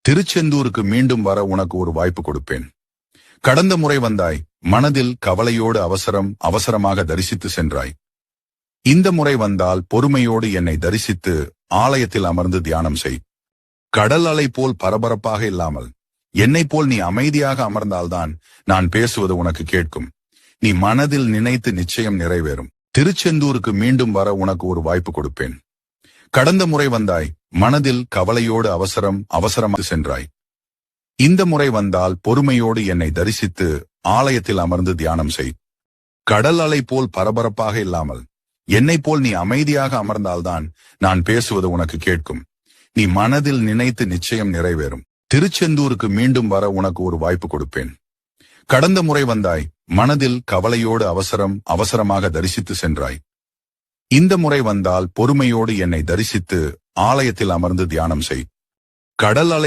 திருச்செந்தூருக்கு மீண்டும் வர உனக்கு ஒரு வாய்ப்பு கொடுப்பேன். கடந்த முறை வந்தாய், மனதில் கவலையோடு அவசரமாக தரிசித்து சென்றாய். இந்த முறை வந்தால் பொறுமையோடு என்னை தரிசித்து ஆலயத்தில் அமர்ந்து தியானம் செய். கடல் அலை போல் பரபரப்பாக இல்லாமல் என்னைப் போல் நீ அமைதியாக அமர்ந்தால்தான் நான் பேசுவது உனக்கு கேட்கும். நீ மனதில் நினைத்து நிச்சயம் நிறைவேறும். திருச்செந்தூருக்கு மீண்டும் வர உனக்கு ஒரு வாய்ப்பு கொடுப்பேன். கடந்த முறை வந்தாய், மனதில் கவலையோடு அவசரமாக சென்றாய். இந்த முறை வந்தால் பொறுமையோடு என்னை தரிசித்து ஆலயத்தில் அமர்ந்து தியானம் செய். கடல் அலை போல் பரபரப்பாக இல்லாமல் என்னைப் போல் நீ அமைதியாக அமர்ந்தால்தான் நான் பேசுவது உனக்கு கேட்கும். நீ மனதில் நினைத்து நிச்சயம் நிறைவேறும். திருச்செந்தூருக்கு மீண்டும் வர உனக்கு ஒரு வாய்ப்பு கொடுப்பேன். கடந்த முறை வந்தாய், மனதில் கவலையோடு அவசரமாக தரிசித்து சென்றாய். இந்த முறை வந்தால் பொறுமையோடு என்னை தரிசித்து ஆலயத்தில் அமர்ந்து தியானம் செய். கடல் அலை